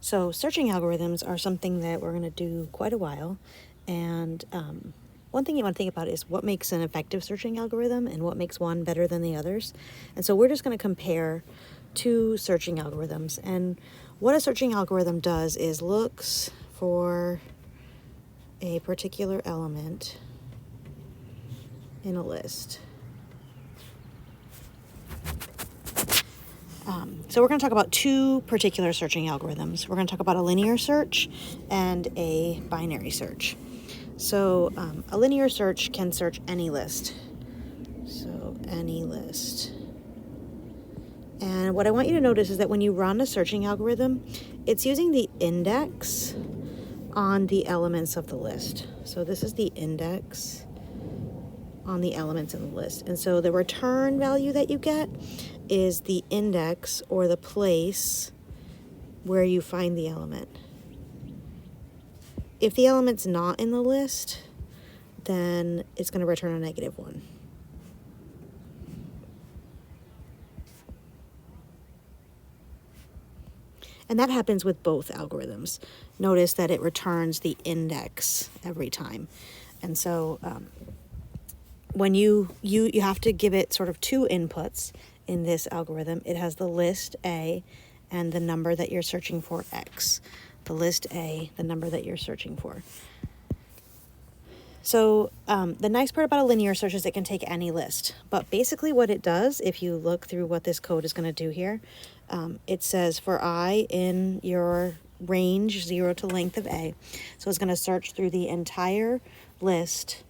So searching algorithms are something that we're going to do quite a while. And one thing you want to think about is what makes an effective searching algorithm and what makes one better than the others. And so we're just going to compare two searching algorithms. And what a searching algorithm does is looks for a particular element in a list. So we're going to talk about two particular searching algorithms. We're going to talk about a linear search and a binary search. So a linear search can search any list. So any list. And what I want you to notice is that when you run a searching algorithm, it's using the index on the elements of the list. So this is the index on the elements in the list. And so the return value that you get is the index or the place where you find the element. If the element's not in the list, then it's going to return a -1. And that happens with both algorithms. Notice that it returns the index every time. And so when you have to give it sort of two inputs in this algorithm. It has the list A and the number that you're searching for, X. The list A, the number that you're searching for. So the nice part about a linear search is it can take any list. But basically what it does, if you look through what this code is going to do here, it says for I in your range 0 to length of A. So it's going to search through the entire list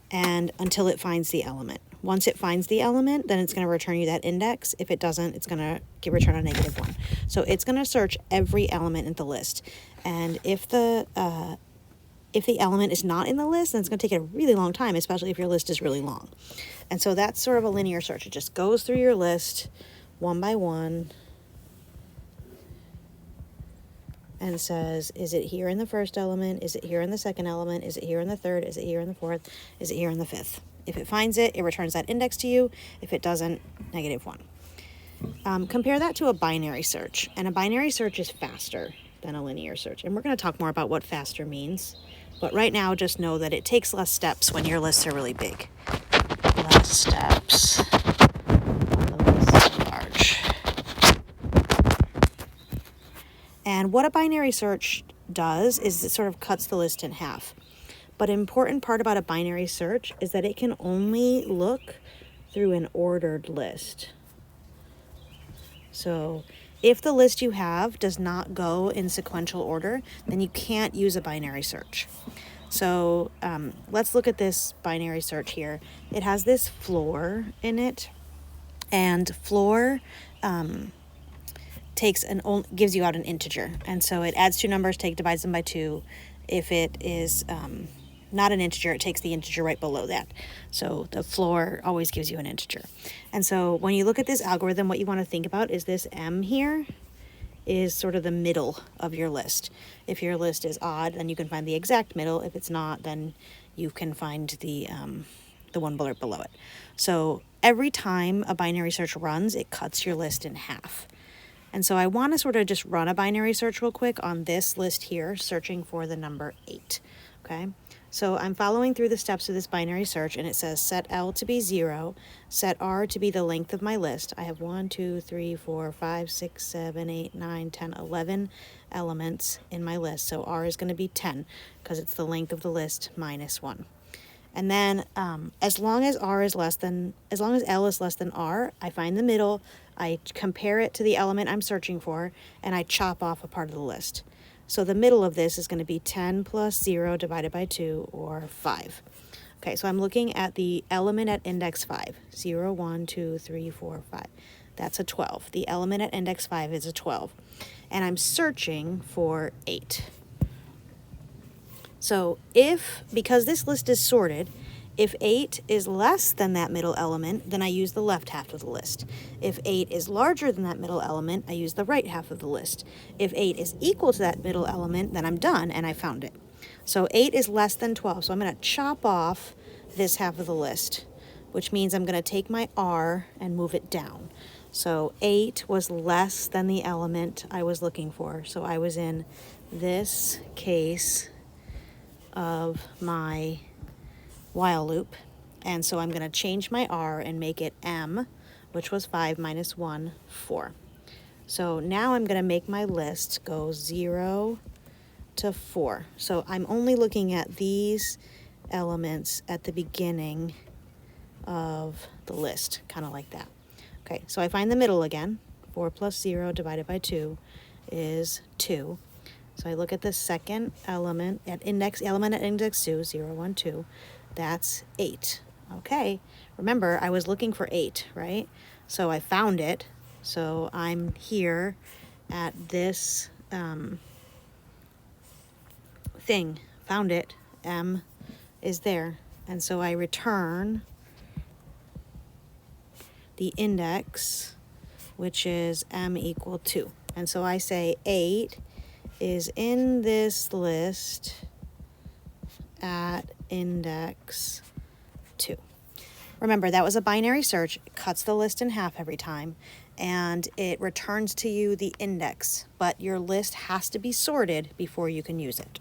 and until it finds the element. Once it finds the element, then it's going to return you that index. If it doesn't, it's going to return a -1. So it's going to search every element in the list. And if the element is not in the list, then it's going to take a really long time, especially if your list is really long. And so that's sort of a linear search. It just goes through your list one by one and says, is it here in the first element? Is it here in the second element? Is it here in the third? Is it here in the fourth? Is it here in the fifth? If it finds it, it returns that index to you. If it doesn't, -1. Compare that to a binary search. And a binary search is faster than a linear search. And we're going to talk more about what faster means. But right now, just know that it takes less steps when your lists are really big. Less steps when the lists are large. And what a binary search does is it sort of cuts the list in half. But an important part about a binary search is that it can only look through an ordered list. So if the list you have does not go in sequential order, then you can't use a binary search. So let's look at this binary search here. It has this floor in it, and floor gives you out an integer. And so it adds two numbers, divides them by 2. If it is not an integer, it takes the integer right below that. So the floor always gives you an integer. And so when you look at this algorithm, what you want to think about is this M here is sort of the middle of your list. If your list is odd, then you can find the exact middle. If it's not, then you can find the one below it. So every time a binary search runs, it cuts your list in half. And so I want to sort of just run a binary search real quick on this list here, searching for the number 8. Okay, so I'm following through the steps of this binary search, and it says set L to be 0, set R to be the length of my list. I have 1, 2, 3, 4, 5, 6, 7, 8, 9, 10, 11 elements in my list. So R is going to be 10 because it's the length of the list minus 1. And then as long as L is less than R, I find the middle, I compare it to the element I'm searching for, and I chop off a part of the list. So the middle of this is going to be 10 plus 0 divided by 2, or 5. Okay, so I'm looking at the element at index 5. 0, 1, 2, 3, 4, 5. That's a 12. The element at index 5 is a 12. And I'm searching for 8. So because this list is sorted, if 8 is less than that middle element, then I use the left half of the list. If 8 is larger than that middle element, I use the right half of the list. If 8 is equal to that middle element, then I'm done and I found it. So 8 is less than 12, so I'm going to chop off this half of the list, which means I'm going to take my R and move it down. So 8 was less than the element I was looking for. So I was in this case of my while loop. And so I'm going to change my R and make it M, which was 5 minus 1, 4. So now I'm going to make my list go 0 to 4. So I'm only looking at these elements at the beginning of the list, kind of like that. Okay, so I find the middle again. 4 plus 0 divided by 2 is 2. So I look at the second element at index 2, 0, 1, 2. That's 8. Okay, remember I was looking for 8, right? So I found it. So I'm here at this thing. Found it. M is there. And so I return the index, which is M equal 2. And so I say 8 is in this list at index 2. Remember, that was a binary search. It cuts the list in half every time, and it returns to you the index, but your list has to be sorted before you can use it.